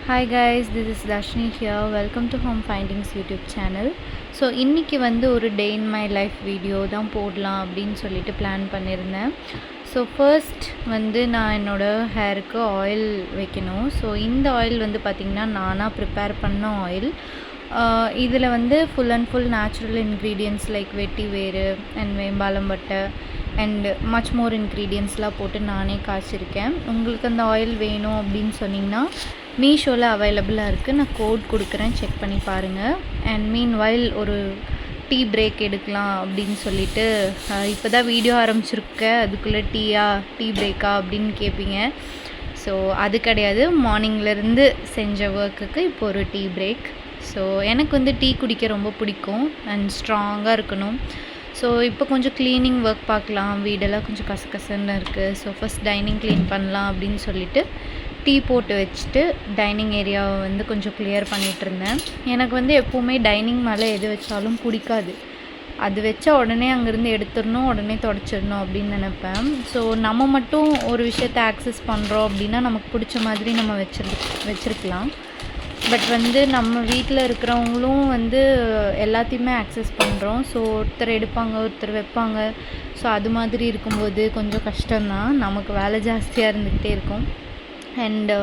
Hi guys, this is Dashni here. Welcome to Home Findings YouTube channel. So இன்றைக்கி வந்து ஒரு டே in my life video தான் போடலாம் அப்படின்னு சொல்லிட்டு பிளான் பண்ணியிருந்தேன். ஸோ ஃபர்ஸ்ட் வந்து நான் என்னோடய ஹேருக்கு ஆயில் வைக்கணும். ஸோ இந்த ஆயில் வந்து பார்த்திங்கன்னா நானாக ப்ரிப்பேர் பண்ண ஆயில். இதில் வந்து full and full natural ingredients like வெட்டி வேறு அண்ட் வேம்பாலம் பட்டை அண்ட் மச் மோர் இன்க்ரீடியன்ட்ஸ்லாம் போட்டு நானே காய்ச்சிருக்கேன். உங்களுக்கு அந்த ஆயில் வேணும் அப்படின்னு சொன்னிங்கன்னா மீஷோவில் அவைலபிளாக இருக்குது. நான் கோட் கொடுக்குறேன், செக் பண்ணி பாருங்கள். அண்ட் மீன் வைல் ஒரு டீ பிரேக் எடுக்கலாம் அப்படின்னு சொல்லிட்டு இப்போ தான் வீடியோ ஆரம்பிச்சிருக்கேன், அதுக்குள்ளே டீ பிரேக்கா அப்படின்னு கேட்பீங்க. ஸோ அது கிடையாது, மார்னிங்லேருந்து செஞ்ச ஒர்க்குக்கு இப்போ ஒரு டீ பிரேக். ஸோ எனக்கு வந்து டீ குடிக்க ரொம்ப பிடிக்கும் அண்ட் ஸ்ட்ராங்காக இருக்கணும். ஸோ இப்போ கொஞ்சம் க்ளீனிங் ஒர்க் பார்க்கலாம், வீடெல்லாம் கொஞ்சம் கசகசன்னு இருக்குது. ஸோ ஃபஸ்ட் டைனிங் க்ளீன் பண்ணலாம் அப்படின்னு சொல்லிட்டு டீ போட்டு வச்சுட்டு டைனிங் ஏரியாவை வந்து கொஞ்சம் கிளியர் பண்ணிகிட்ருந்தேன். எனக்கு வந்து எப்போவுமே டைனிங் மேலே எது வச்சாலும் பிடிக்காது. அது வச்சா உடனே அங்கேருந்து எடுத்துடணும், உடனே தொடச்சிடணும் அப்படின்னு நினப்பேன். ஸோ நம்ம மட்டும் ஒரு விஷயத்தை ஆக்சஸ் பண்ணுறோம் அப்படின்னா நமக்கு பிடிச்ச மாதிரி நம்ம வச்சுருக்கலாம். பட் வந்து நம்ம வீட்டில் இருக்கிறவங்களும் வந்து எல்லாத்தையுமே ஆக்சஸ் பண்ணுறோம். ஸோ ஒருத்தர் எடுப்பாங்க, ஒருத்தர் வைப்பாங்க. ஸோ அது மாதிரி இருக்கும்போது கொஞ்சம் கஷ்டம்தான், நமக்கு வேலை ஜாஸ்தியாக இருந்துக்கிட்டே இருக்கும். அண்டு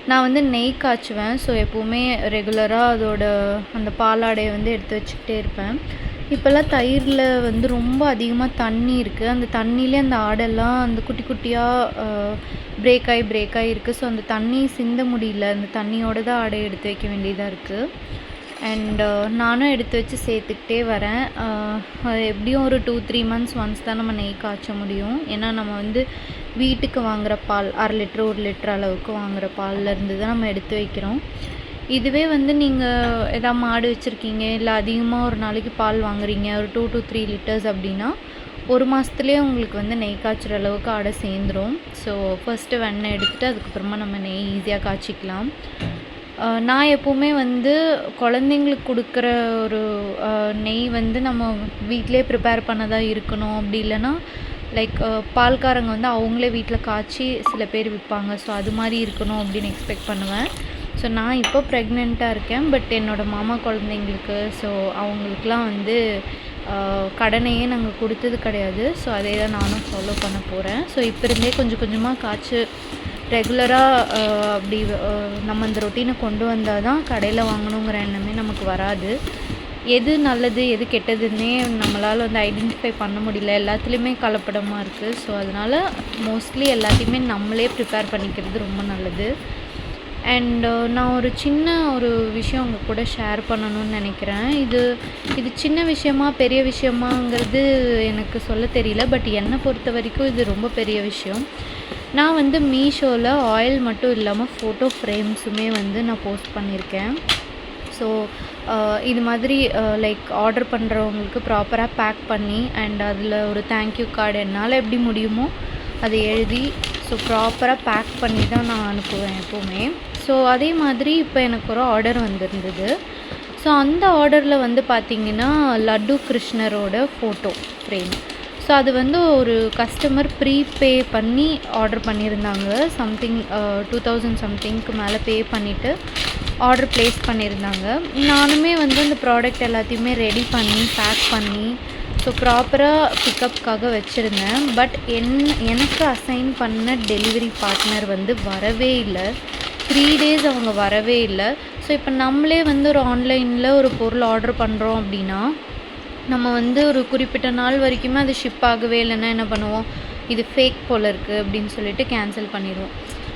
நான் வந்து நெய் காய்ச்சுவேன். ஸோ எப்போவுமே ரெகுலராக அந்த பாலாடையை வந்து எடுத்து வச்சுக்கிட்டே இருப்பேன். இப்போல்லாம் தயிரில் வந்து ரொம்ப அதிகமாக தண்ணி இருக்குது. அந்த தண்ணியிலே அந்த ஆடெல்லாம் அந்த குட்டி குட்டியாக பிரேக் ஆகி இருக்குது. ஸோ அந்த தண்ணி சிந்த முடியல, அந்த தண்ணியோடு தான் ஆடையை எடுத்து வைக்க வேண்டியதாக இருக்குது. அண்டு நானும் எடுத்து வச்சு சேர்த்துக்கிட்டே வரேன். எப்படியும் ஒரு 2-3 months ஒன்ஸ் தான் நம்ம நெய் காய்ச்ச முடியும். ஏன்னா நம்ம வந்து வீட்டுக்கு வாங்குகிற பால் 1/2 லிட்டர் 1 லிட்டர் அளவுக்கு வாங்குகிற பால்லேருந்து தான் நம்ம எடுத்து வைக்கிறோம். இதுவே வந்து நீங்கள் எதாவது மாடு வச்சுருக்கீங்க, இல்லை அதிகமாக ஒரு நாளைக்கு பால் வாங்குறீங்க, ஒரு 2 to 3 liters அப்படின்னா 1 மாதத்துலேயே உங்களுக்கு வந்து நெய் காய்ச்சுற அளவுக்கு ஆடை சேர்ந்துடும். ஸோ ஃபஸ்ட்டு வெண்ணெய் எடுத்துகிட்டு அதுக்கப்புறமா நம்ம நெய் ஈஸியாக காய்ச்சிக்கலாம். நான் எப்போவுமே வந்து குழந்தைங்களுக்கு கொடுக்குற ஒரு நெய் வந்து நம்ம வீட்டிலே ப்ரிப்பேர் பண்ணதாக இருக்கணும். அப்படி இல்லைன்னா லைக் பால்காரங்க வந்து அவங்களே வீட்டில் காய்ச்சி சில பேர் விற்பாங்க. ஸோ அது மாதிரி இருக்கணும் அப்படின்னு எக்ஸ்பெக்ட் பண்ணுவேன். ஸோ நான் இப்போ ப்ரெக்னெண்ட்டாக இருக்கேன். பட் என்னோடய மாமா குழந்தைங்களுக்கு ஸோ அவங்களுக்குலாம் வந்து கடனையே நாங்கள் கொடுத்தது கிடையாது. ஸோ அதே தான் நானும் ஃபாலோ பண்ண போகிறேன். ஸோ இப்போ இருந்தே கொஞ்சம் கொஞ்சமாக காய்ச்சி ரெகுலராக அப்படி நம்ம அந்த ரொட்டீனை கொண்டு வந்தால் தான் கடையில் வாங்கணுங்கிற எண்ணமே நமக்கு வராது. எது நல்லது எது கெட்டதுன்னே நம்மளால் வந்து ஐடென்டிஃபை பண்ண முடியல, எல்லாத்துலேயுமே கலப்படமாக இருக்குது. ஸோ அதனால் மோஸ்ட்லி எல்லாத்தையுமே நம்மளே ப்ரிப்பேர் பண்ணிக்கிறது ரொம்ப நல்லது. அண்டு நான் ஒரு சின்ன விஷயம் உங்கள் கூட ஷேர் பண்ணணும்னு நினைக்கிறேன். இது சின்ன விஷயமா பெரிய விஷயமாங்கிறது எனக்கு சொல்ல தெரியல. பட் என்னை பொறுத்த வரைக்கும் இது ரொம்ப பெரிய விஷயம். நான் வந்து மீஷோவில் ஆயில் மட்டும் இல்லாமல் ஃபோட்டோ ஃப்ரேம்ஸுமே வந்து நான் போஸ்ட் பண்ணியிருக்கேன். ஸோ இது மாதிரி லைக் ஆர்டர் பண்ணுறவங்களுக்கு ப்ராப்பராக பேக் பண்ணி அண்ட் அதில் ஒரு தேங்க்யூ கார்டு என்னால் எப்படி முடியுமோ அதை எழுதி ஸோ ப்ராப்பராக பேக் பண்ணி தான் நான் அனுப்புவேன் எப்போவுமே. ஸோ அதே மாதிரி இப்போ எனக்கு ஒரு ஆர்டர் வந்திருந்தது. ஸோ அந்த ஆர்டரில் வந்து பார்த்திங்கன்னா லட்டு கிருஷ்ணரோட ஃபோட்டோ ஃப்ரேம். ஸோ அது வந்து ஒரு கஸ்டமர் ப்ரீபே பண்ணி ஆர்டர் பண்ணியிருந்தாங்க. சம்திங் 2000 சம்திங்க்கு மேலே பே பண்ணிவிட்டு ஆர்டர் ப்ளேஸ் பண்ணியிருந்தாங்க. நானுமே வந்து அந்த ப்ராடக்ட் எல்லாத்தையுமே ரெடி பண்ணி பேக் பண்ணி ஸோ ப்ராப்பராக பிக்கப்புக்காக வச்சுருந்தேன். பட் எனக்கு அசைன் பண்ண டெலிவரி பார்ட்னர் வந்து வரவே இல்லை. 3 days அவங்க வரவே இல்லை. ஸோ இப்போ நம்மளே வந்து ஒரு ஆன்லைனில் ஒரு பொருள் ஆர்டர் பண்ணுறோம் அப்படின்னா நம்ம வந்து ஒரு குறிப்பிட்ட நாள் வரைக்குமே அது ஷிப் ஆகவே இல்லைன்னா என்ன பண்ணுவோம், இது ஃபேக் போல் இருக்குது அப்படின்னு சொல்லிட்டு கேன்சல் பண்ணிடுவோம்.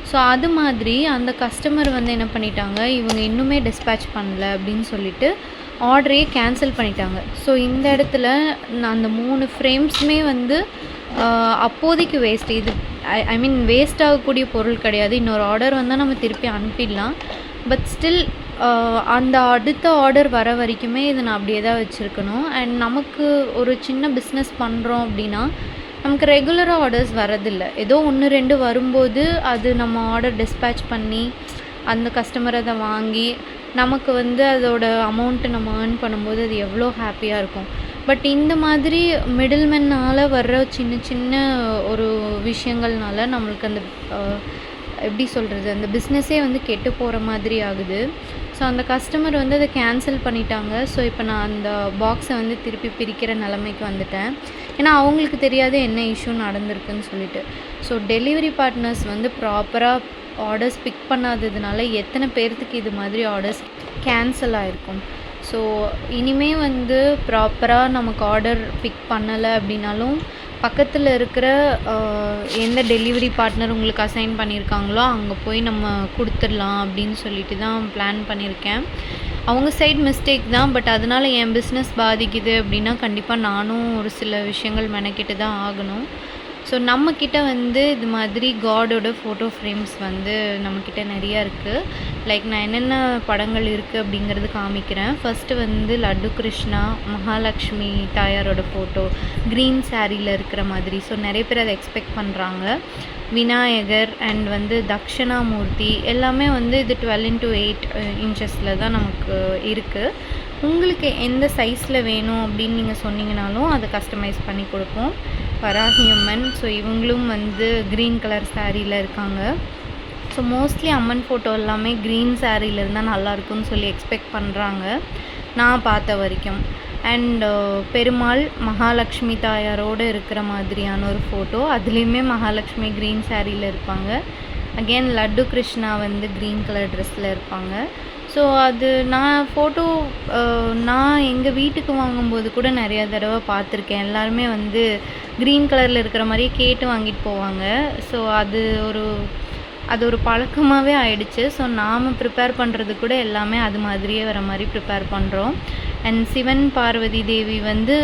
ஸோ அது மாதிரி அந்த கஸ்டமர் வந்து என்ன பண்ணிட்டாங்க, இவங்க இன்னுமே டிஸ்பேட்ச் பண்ணல அப்படின்னு சொல்லிட்டு ஆர்டரையே கேன்சல் பண்ணிட்டாங்க. ஸோ இந்த இடத்துல நான் அந்த 3 ஃப்ரேம்ஸுமே வந்து அப்போதைக்கு வேஸ்ட். இது ஐ மீன் வேஸ்ட் ஆகக்கூடிய பொருள் கிடையாது. இன்னொரு ஆர்டர் வந்தால் நம்ம திருப்பி அனுப்பிடலாம். பட் ஸ்டில் அந்த அடுத்த ஆர்டர் வர வரைக்குமே இதை நான் அப்படியே தான் வச்சுருக்கணும். அண்ட் நமக்கு ஒரு சின்ன பிஸ்னஸ் பண்ணுறோம் அப்படின்னா நமக்கு ரெகுலராக ஆர்டர்ஸ் வரதில்லை. ஏதோ 1-2 வரும்போது அது நம்ம ஆர்டர் டிஸ்பேட்ச் பண்ணி அந்த கஸ்டமர் அதை வாங்கி நமக்கு வந்து அதோட அமௌண்ட்டு நம்ம ஏர்ன் பண்ணும்போது அது எவ்வளோ ஹாப்பியாக இருக்கும். பட் இந்த மாதிரி மிடில்மேனால் வர்ற சின்ன சின்ன ஒரு விஷயங்கள்னால நம்மளுக்கு அந்த எப்படி சொல்கிறது, அந்த பிஸ்னஸே வந்து கெட்டு போகிற மாதிரி ஆகுது. ஸோ அந்த கஸ்டமர் வந்து அதை கேன்சல் பண்ணிட்டாங்க. ஸோ இப்போ நான் அந்த பாக்ஸை வந்து திருப்பி பிரிக்கிற நிலைமைக்கு வந்துட்டேன். ஏன்னா அவங்களுக்கு தெரியாது என்ன இஷ்யூ நடந்திருக்குன்னு சொல்லிட்டு. ஸோ டெலிவரி பார்ட்னர்ஸ் வந்து ப்ராப்பராக ஆர்டர்ஸ் பிக் பண்ணாததுனால எத்தனை பேர்த்துக்கு இது மாதிரி ஆர்டர்ஸ் கேன்சல் ஆகிருக்கும். ஸோ இனிமே வந்து ப்ராப்பராக நமக்கு ஆர்டர் பிக் பண்ணலை அப்படின்னாலும் பக்கத்தில் இருக்கிற எந்த டெலிவரி பார்ட்னர் உங்களுக்கு அசைன் பண்ணியிருக்காங்களோ அங்கே போய் நம்ம கொடுத்துடலாம் அப்படின்னு சொல்லிட்டு தான் பிளான் பண்ணியிருக்கேன். அவங்க சைடு மிஸ்டேக் தான், பட் அதனால் என் பிஸ்னஸ் பாதிக்குது அப்படின்னா கண்டிப்பாக நானும் ஒரு சில விஷயங்கள் மெனக்கிட்டு தான் ஆகணும். ஸோ நம்மக்கிட்ட வந்து இது மாதிரி காடோட ஃபோட்டோ ஃப்ரேம்ஸ் வந்து நம்மக்கிட்ட நிறையா இருக்குது. லைக் நான் என்னென்ன படங்கள் இருக்குது அப்படிங்கிறது காமிக்கிறேன். ஃபஸ்ட்டு வந்து லட்டு கிருஷ்ணா, மகாலட்சுமி தாயாரோட ஃபோட்டோ க்ரீன் சாரியில் இருக்கிற மாதிரி. ஸோ நிறைய பேர் அதை எக்ஸ்பெக்ட் பண்ணுறாங்க. விநாயகர் அண்ட் வந்து தக்ஷணாமூர்த்தி எல்லாமே வந்து இது 12x8 இன்ச்சஸில் தான் நமக்கு இருக்குது. உங்களுக்கு எந்த சைஸில் வேணும் அப்படின்னு நீங்கள் சொன்னீங்கனாலும் அதை கஸ்டமைஸ் பண்ணி கொடுப்போம். வராகியம்மன், ஸோ இவங்களும் வந்து க்ரீன் கலர் சாரியில் இருக்காங்க. ஸோ மோஸ்ட்லி அம்மன் ஃபோட்டோ எல்லாமே க்ரீன் சாரியில் இருந்தால் நல்லாயிருக்கும்னு சொல்லி எக்ஸ்பெக்ட் பண்ணுறாங்க நான் பார்த்த வரைக்கும். அண்ட் பெருமாள் மகாலட்சுமி தாயாரோடு இருக்கிற மாதிரியான ஒரு ஃபோட்டோ, அதுலேயுமே மகாலட்சுமி க்ரீன் சாரியில் இருப்பாங்க. அகெயின் லட்டு கிருஷ்ணா வந்து க்ரீன் கலர் ட்ரெஸ்ஸில் இருப்பாங்க. ஸோ அது நான் ஃபோட்டோ நான் எங்கள் வீட்டுக்கு வாங்கும்போது கூட நிறையா தடவை பார்த்துருக்கேன். எல்லாருமே வந்து க்ரீன் கலரில் இருக்கிற மாதிரியே கேட்டு வாங்கிட்டு போவாங்க. ஸோ அது ஒரு பழக்கமாகவே ஆயிடுச்சு. ஸோ நாம் ப்ரிப்பேர் பண்ணுறது கூட எல்லாமே அது மாதிரியே வர மாதிரி ப்ரிப்பேர் பண்ணுறோம். அண்ட் சிவன் பார்வதி தேவி வந்து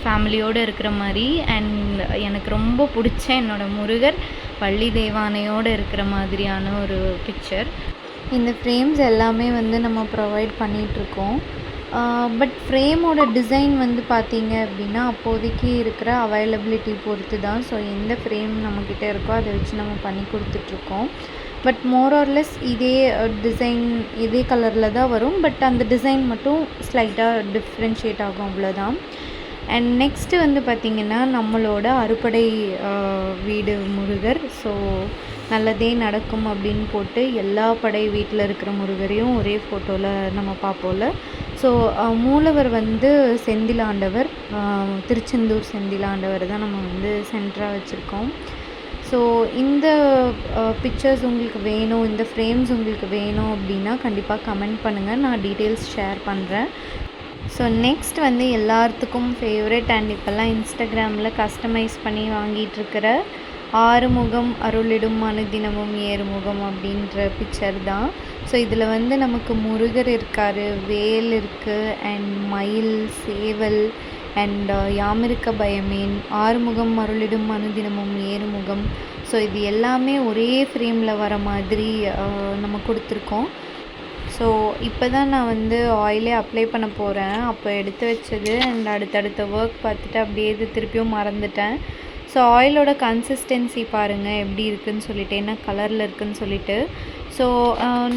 ஃபேமிலியோடு இருக்கிற மாதிரி, அண்ட் எனக்கு ரொம்ப பிடிச்ச என்னோடய முருகர் வள்ளி தேவானையோடு இருக்கிற மாதிரியான ஒரு பிக்சர். இந்த ஃப்ரேம்ஸ் எல்லாமே வந்து நம்ம ப்ரொவைட் பண்ணிகிட்ருக்கோம். பட் ஃப்ரேமோட டிசைன் வந்து பார்த்திங்க அப்படின்னா அப்போதைக்கு இருக்கிற அவைலபிலிட்டி பொறுத்து தான். ஸோ எந்த ஃப்ரேம் நம்மக்கிட்ட இருக்கோ அதை வச்சு நம்ம பண்ணி கொடுத்துட்ருக்கோம். பட் மோர் ஆர்லெஸ் இதே டிசைன் இதே கலரில் தான் வரும். பட் அந்த டிசைன் மட்டும் ஸ்லைட்டாக டிஃப்ரென்ஷியேட் ஆகும், அவ்வளோதான். அண்ட் நெக்ஸ்ட்டு வந்து பார்த்திங்கன்னா நம்மளோட அறுபடை வீடு முருகர். ஸோ நல்லதே நடக்கும் அப்படின்னு போட்டு எல்லா படை வீட்டில் இருக்கிற முருகரையும் ஒரே ஃபோட்டோவில் நம்ம பார்ப்போம்ல. ஸோ மூலவர் வந்து செந்திலாண்டவர், திருச்செந்தூர் செந்திலாண்டவர் தான் நம்ம வந்து சென்டராக வச்சுருக்கோம். ஸோ இந்த பிக்சர்ஸ் உங்களுக்கு வேணும், இந்த ஃப்ரேம்ஸ் உங்களுக்கு வேணும் அப்படின்னா கண்டிப்பாக கமெண்ட் பண்ணுங்கள், நான் டீட்டெயில்ஸ் ஷேர் பண்ணுறேன். ஸோ நெக்ஸ்ட் வந்து எல்லாத்துக்கும் ஃபேவரட் அண்ட் இப்போல்லாம் இன்ஸ்டாகிராமில் கஸ்டமைஸ் பண்ணி வாங்கிட்டுருக்கிற ஆறுமுகம் அருளிடும் அனுதினமும் ஏறுமுகம் அப்படின்ற பிக்சர் தான். ஸோ இதில் வந்து நமக்கு முருகர் இருக்கார், வேல் இருக்குது, அண்ட் மயில், சேவல், அண்ட் யாமிருக்க பயமேன், ஆறுமுகம் அருளிடும் அனுதினமும் ஏறுமுகம். ஸோ இது எல்லாமே ஒரே ஃப்ரேமில் வர மாதிரி நம்ம கொடுத்துருக்கோம். ஸோ இப்போ தான் நான் வந்து ஆயிலே அப்ளை பண்ண போகிறேன். அப்போ எடுத்து வச்சது அண்ட் அடுத்தடுத்த ஒர்க் பார்த்துட்டு அப்படியே இது திருப்பியும் மறந்துட்டேன். ஸோ ஆயிலோட கன்சிஸ்டன்சி பாருங்கள் எப்படி இருக்குதுன்னு சொல்லிட்டு, என்ன கலரில் இருக்குதுன்னு சொல்லிட்டு. ஸோ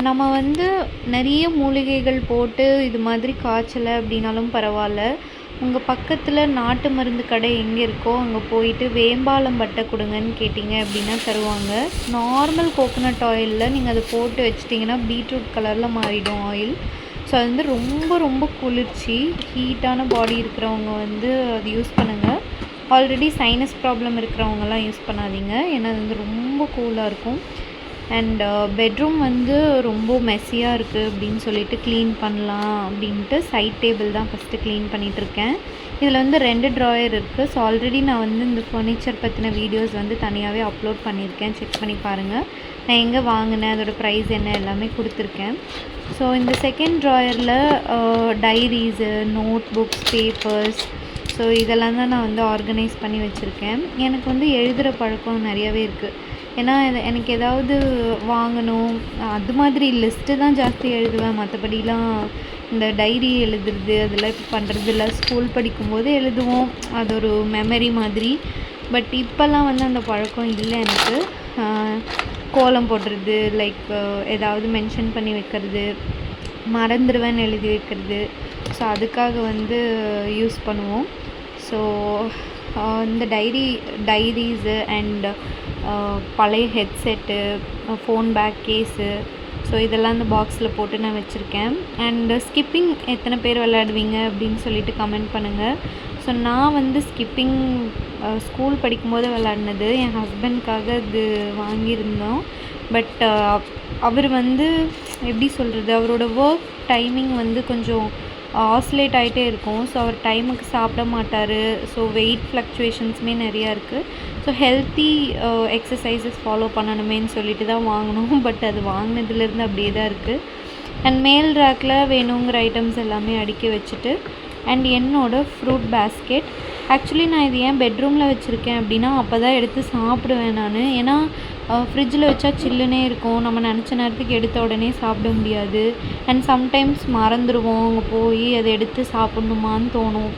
நம்ம வந்து நிறைய மூலிகைகள் போட்டு இது மாதிரி காய்ச்சலை அப்படின்னாலும் பரவாயில்ல, உங்கள் பக்கத்தில் நாட்டு மருந்து கடை எங்கே இருக்கோ அங்கே போயிட்டு வேம்பாலம் பட்டை கொடுங்கன்னு கேட்டிங்க அப்படின்னா தருவாங்க. நார்மல் கோகோனட் ஆயிலில் நீங்கள் அதை போட்டு வச்சிட்டிங்கன்னா பீட்ரூட் கலரில் மாறிடும் ஆயில். ஸோ அது வந்து ரொம்ப ரொம்ப குளிர்ச்சி. ஹீட்டான பாடி இருக்கிறவங்க வந்து அது யூஸ் பண்ணுங்கள். ஆல்ரெடி சைனஸ் ப்ராப்ளம் இருக்கிறவங்கலாம் யூஸ் பண்ணாதீங்க, ஏன்னா அது வந்து ரொம்ப கூலாக இருக்கும். அண்ட் பெட்ரூம் வந்து ரொம்ப மெஸ்ஸியாக இருக்குது அப்படின்னு சொல்லிட்டு க்ளீன் பண்ணலாம் அப்படின்ட்டு சைட் டேபிள் தான் ஃபஸ்ட்டு க்ளீன் பண்ணிகிட்ருக்கேன். இதில் வந்து 2 ட்ராயர் இருக்குது. ஸோ ஆல்ரெடி நான் வந்து இந்த ஃபர்னிச்சர் பற்றின வீடியோஸ் வந்து தனியாகவே அப்லோட் பண்ணியிருக்கேன், செக் பண்ணி பாருங்கள். நான் எங்கே வாங்கினேன், அதோடய ப்ரைஸ் என்ன எல்லாமே கொடுத்துருக்கேன். ஸோ இந்த செகண்ட் ட்ராயரில் diaries, notebooks, papers, so இதெல்லாம் தான் நான் வந்து ஆர்கனைஸ் பண்ணி வச்சுருக்கேன். எனக்கு வந்து எழுதுகிற பழக்கம் நிறையவே இருக்குது. ஏன்னா எனக்கு ஏதாவது வாங்கணும் அது மாதிரி லிஸ்ட்டு தான் ஜாஸ்தி எழுதுவேன். மற்றபடிலாம் இந்த டைரி எழுதுறது அதெல்லாம் இப்போ பண்ணுறதில்ல. ஸ்கூல் படிக்கும்போது எழுதுவோம், அது ஒரு மெமரி மாதிரி. பட் இப்போல்லாம் வந்து அந்த பழக்கம் இல்லை எனக்கு. கோலம் போடுறது, லைக் ஏதாவது மென்ஷன் பண்ணி வைக்கிறது, மறந்துடுவேன்னு எழுதி வைக்கிறது, ஸோ அதுக்காக வந்து யூஸ் பண்ணுவோம். ஸோ இந்த டைரிஸு அண்ட் பழைய headset, phone back case, so இதெல்லாம் இந்த பாக்ஸில் போட்டு நான் வச்சுருக்கேன். அண்டு ஸ்கிப்பிங் எத்தனை பேர் விளையாடுவீங்க அப்படின்னு சொல்லிட்டு கமெண்ட் பண்ணுங்கள். ஸோ நான் வந்து ஸ்கிப்பிங் ஸ்கூல் படிக்கும்போது விளையாடினது. என் ஹஸ்பண்ட்காக இது வாங்கியிருந்தோம். பட் அவர் வந்து எப்படி சொல்கிறது, அவரோட ஒர்க் டைமிங் வந்து கொஞ்சம் ஆசிலேட் ஆகிட்டே இருக்கும். ஸோ அவர் டைமுக்கு சாப்பிட மாட்டார். ஸோ வெயிட் ஃப்ளக்சுவேஷன்ஸுமே நிறையா இருக்குது. ஸோ ஹெல்த்தி எக்ஸசைசஸ் ஃபாலோ பண்ணணுமேன்னு சொல்லிட்டு தான் வாங்கினோம். பட் அது வாங்கினதுலேருந்து அப்படியே தான் இருக்குது. அண்ட் மேல் ரேக்கில் வேணுங்கிற ஐட்டம்ஸ் எல்லாமே அடுக்கி வச்சுட்டு, அண்ட் என்னோடய ஃப்ரூட் பேஸ்கெட். ஆக்சுவலி நான் இது ஏன் பெட்ரூமில் வச்சுருக்கேன் அப்படின்னா, அப்போ தான் எடுத்து சாப்பிடுவேன் நான். ஏன்னா ஃப்ரிட்ஜில் வச்சா சில்லுனே இருக்கும். நம்ம நினச்ச நேரத்துக்கு எடுத்த உடனே சாப்பிட முடியாது. அண்ட் சம்டைம்ஸ் மறந்துடுவோம், அங்கே போய் அதை எடுத்து சாப்பிட்ணுமான்னு தோணும்.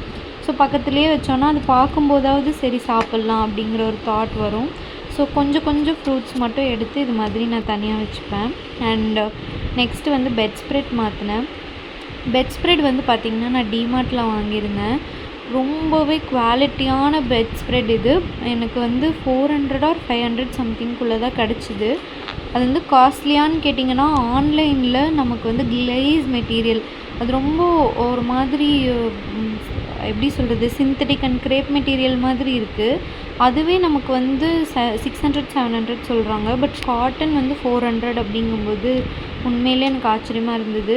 ஸோ பக்கத்துலேயே வச்சோன்னா அது பார்க்கும்போதாவது சரி சாப்பிட்லாம் அப்படிங்கிற ஒரு தாட் வரும். ஸோ கொஞ்சம் கொஞ்சம் ஃப்ரூட்ஸ் மட்டும் எடுத்து இது மாதிரி நான் தனியாக வச்சுப்பேன். அண்ட் நெக்ஸ்ட்டு வந்து பெட் ஸ்ப்ரெட் மாற்றினேன். பெட் ஸ்ப்ரெட் வந்து பார்த்திங்கன்னா நான் டிமார்ட்டில் வாங்கியிருந்தேன். ரொம்பவே குவாலிட்டியான பெட் ஸ்ப்ரெட் இது. எனக்கு வந்து 400 or 500 சம்திங்குள்ளே தான் கிடச்சிது. அது வந்து காஸ்ட்லியான்னு கேட்டிங்கன்னா, ஆன்லைனில் நமக்கு வந்து கிளேஸ் மெட்டீரியல் அது ரொம்ப ஒரு மாதிரி எப்படி சொல்கிறது, சிந்தட்டிக் அண்ட் கிரேப் மெட்டீரியல் மாதிரி இருக்குது. அதுவே நமக்கு வந்து 600 700 சொல்கிறாங்க. பட் காட்டன் வந்து 400 அப்படிங்கும்போது உண்மையிலே எனக்கு ஆச்சரியமாக இருந்தது.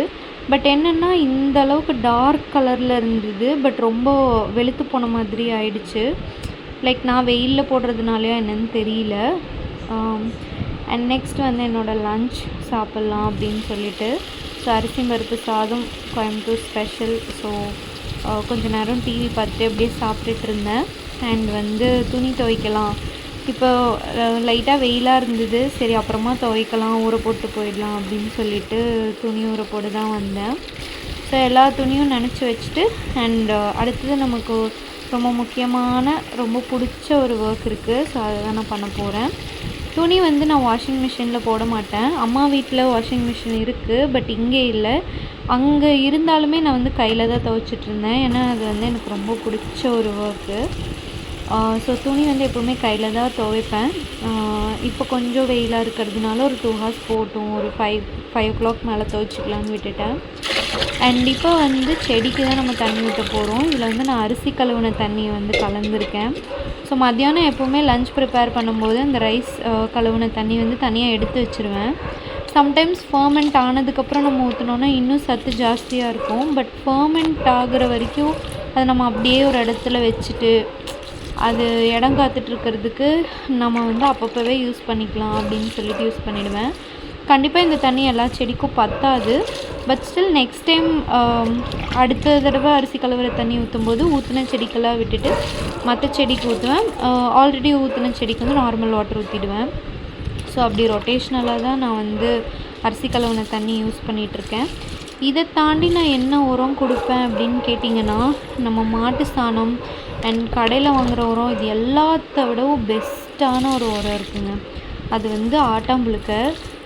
பட் என்னென்னா இந்த அளவுக்கு டார்க் கலரில் இருந்தது. பட் ரொம்ப வெளுத்து போன மாதிரி ஆயிடுச்சு. லைக் நான் வெயிலில் போடுறதுனாலையா என்னன்னு தெரியல. அண்ட் நெக்ஸ்ட் வந்து என்னோடய லன்ச் சாப்பிட்லாம் அப்படின்னு சொல்லிட்டு, ஸோ அரிசி பருப்பு சாதம் கோயம்புத்தூர் ஸ்பெஷல். ஸோ கொஞ்சம் நேரம் டிவி பார்த்துட்டு அப்படியே சாப்பிட்டுட்டு இருந்தேன். அண்ட் வந்து துணி துவைக்கலாம். இப்போ லைட்டாக வெயிலாக இருந்தது. சரி அப்புறமா துவைக்கலாம், ஊற போட்டு போயிடலாம் அப்படின்னு சொல்லிட்டு துணி ஊற போட்டு தான் வந்தேன். ஸோ எல்லா துணியும் நனைச்சி வச்சுட்டு, அண்ட் அடுத்தது நமக்கு ரொம்ப முக்கியமான ரொம்ப பிடிச்ச ஒரு ஒர்க் இருக்குது. ஸோ அதை தான் நான் பண்ண போகிறேன். துணி வந்து நான் வாஷிங் மிஷினில் போட மாட்டேன். அம்மா வீட்டில் வாஷிங் மிஷின் இருக்குது, பட் இங்கே இல்லை. அங்கே இருந்தாலுமே நான் வந்து கையில் தான் துவைச்சிட்ருந்தேன். ஏன்னா அது வந்து எனக்கு ரொம்ப பிடிச்ச ஒரு ஒர்க்கு. ஸோ துணி வந்து எப்போவுமே கையில் தான் துவைப்பேன். இப்போ கொஞ்சம் வெயிலாக இருக்கிறதுனால ஒரு 2 hours போட்டும், ஒரு 5 o'clock மேலே துவைச்சிக்கலான்னு விட்டுட்டேன். அண்ட் இப்போ வந்து செடிக்கு தான் நம்ம தண்ணி ஊற்ற போகிறோம். இதில் வந்து நான் அரிசி கழுவின தண்ணியை வந்து கலந்துருக்கேன். ஸோ மத்தியானம் எப்போவுமே லன்ச் ப்ரிப்பேர் பண்ணும்போது அந்த ரைஸ் கழுவின தண்ணி வந்து தனியாக எடுத்து வச்சுருவேன். சம்டைம்ஸ் ஃபர்மெண்ட் ஆனதுக்கப்புறம் நம்ம ஊற்றினோன்னா இன்னும் சத்து ஜாஸ்தியாக இருக்கும். பட் ஃபர்மெண்ட் ஆகிற வரைக்கும் அதை நம்ம அப்படியே ஒரு இடத்துல வச்சுட்டு அது இடம் காத்துட்ருக்கிறதுக்கு நம்ம வந்து அப்பப்போவே யூஸ் பண்ணிக்கலாம் அப்படின்னு சொல்லிட்டு யூஸ் பண்ணிவிடுவேன். கண்டிப்பாக இந்த தண்ணி எல்லா செடிக்கும் பத்தாது. பட் ஸ்டில் நெக்ஸ்ட் டைம் அடுத்த தடவை அரிசி கழுவுற தண்ணி ஊற்றும்போது ஊற்றின செடிக்கெல்லாம் விட்டுட்டு மற்ற செடிக்கு ஊற்றுவேன். ஆல்ரெடி ஊற்றின செடிக்கு வந்து நார்மல் வாட்டர் ஊற்றிடுவேன். ஸோ அப்படி ரொட்டேஷ்னலாக தான் நான் வந்து அரிசி கழுவுன தண்ணி யூஸ் பண்ணிகிட்ருக்கேன். இதை தாண்டி நான் என்ன உரம் கொடுப்பேன் அப்படின்னு கேட்டிங்கன்னா, நம்ம மாட்டு சாணம் அண்ட் கடையில் வாங்குகிற உரம் இது எல்லாத்த விடவும் பெஸ்ட்டான ஒரு உரம் இருக்குங்க. அது வந்து ஆட்டாம்புழுக்க.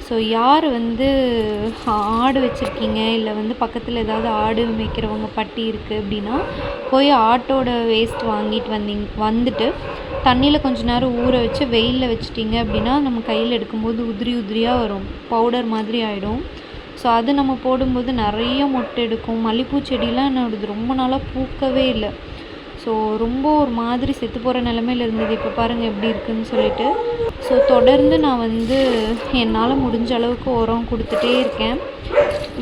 ஸோ யார் வந்து ஆடு வச்சுருக்கீங்க, இல்லை வந்து பக்கத்தில் ஏதாவது ஆடு மேய்க்கிறவங்க பட்டி இருக்குது அப்படின்னா, போய் ஆட்டோட வேஸ்ட் வாங்கிட்டு வந்துட்டு தண்ணியில் கொஞ்சம் நேரம் ஊற வச்சு வெயிலில் வச்சிட்டிங்க அப்படின்னா நம்ம கையில் எடுக்கும்போது உதிரி உதிரியாக வரும், பவுடர் மாதிரி ஆகிடும். ஸோ அது நம்ம போடும்போது நிறைய மொட்டை எடுக்கும். மல்லிகைப்பூ செடியெலாம் என்னோடது ரொம்ப நாளாக பூக்கவே இல்லை. ஸோ ரொம்ப ஒரு மாதிரி செத்து போகிற நிலமையில் இருந்தது. இப்போ பாருங்கள் எப்படி இருக்குதுன்னு சொல்லிட்டு. ஸோ தொடர்ந்து நான் வந்து என்னால் முடிஞ்ச அளவுக்கு உரம் கொடுத்துட்டே இருக்கேன்.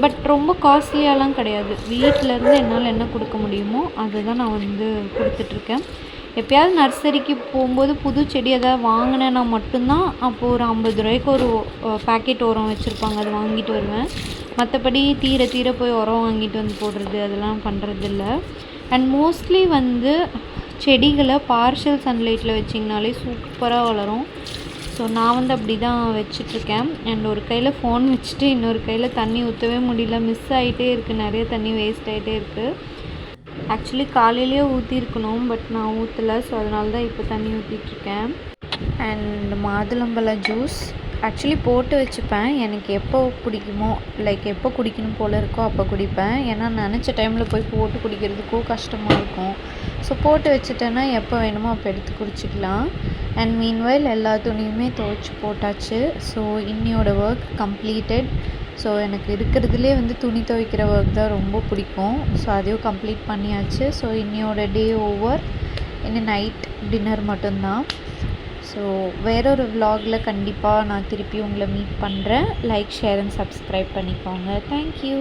பட் ரொம்ப காஸ்ட்லியாலாம் கிடையாது. வீட்டிலேருந்து என்னால் என்ன கொடுக்க முடியுமோ அதை தான் நான் வந்து கொடுத்துட்ருக்கேன். எப்போயாவது நர்சரிக்கு போகும்போது புது செடி எதாவது வாங்கினேன்னா மட்டும்தான் அப்போது ஒரு 50 ரூபாய்க்கு ஒரு பேக்கெட் உரம் வச்சுருப்பாங்க, அதை வாங்கிட்டு வருவேன். மற்றபடி தீர போய் உரம் வாங்கிட்டு வந்து போடுறது அதெல்லாம் பண்ணுறதில்ல. அண்ட் மோஸ்ட்லி வந்து செடிகளை பார்ஷியல் சன்லைட்டில் வச்சிங்கனாலே சூப்பராக வளரும். ஸோ நான் வந்து அப்படி தான் வச்சிட்ருக்கேன். அண்ட் ஒரு கையில் ஃபோன் வச்சுட்டு இன்னொரு கையில் தண்ணி ஊற்றவே முடியல, மிஸ் ஆகிட்டே இருக்குது, நிறைய தண்ணி வேஸ்ட் ஆகிட்டே இருக்குது. ஆக்சுவலி காலையிலேயே ஊற்றிருக்கணும், பட் நான் ஊற்றலை. ஸோ அதனால தான் இப்போ தண்ணி ஊற்றிட்டுருக்கேன். அண்ட் மாதுளம்பழ ஜூஸ் ஆக்சுவலி போட்டு வச்சுப்பேன். எனக்கு எப்போ பிடிக்குமோ எப்போ குடிக்கணும் போல் இருக்கோ அப்போ குடிப்பேன். ஏன்னா நினச்ச டைமில் போய் போட்டு குடிக்கிறதுக்கும் கஷ்டமாக இருக்கும். ஸோ போட்டு வச்சுட்டேன்னா எப்போ வேணுமோ அப்போ எடுத்து குடிச்சிக்கலாம். அண்ட் மீன்வைல் எல்லா துணியுமே துவைச்சி போட்டாச்சு. ஸோ இன்னியோட ஒர்க் கம்ப்ளீட்டட். ஸோ எனக்கு இருக்கிறதுலே துணி துவைக்கிற ஒர்க் தான் ரொம்ப பிடிக்கும். ஸோ அதையும் கம்ப்ளீட் பண்ணியாச்சு. ஸோ இன்னியோட டே ஓவர். இன்னும் நைட் டின்னர் மட்டும்தான். ஸோ வேறொரு விலாகில் கண்டிப்பாக நான் திருப்பி உங்களை மீட் பண்ணுறேன். லைக், ஷேர் அண்ட் சப்ஸ்கிரைப் பண்ணிக்கோங்க. தேங்க்யூ.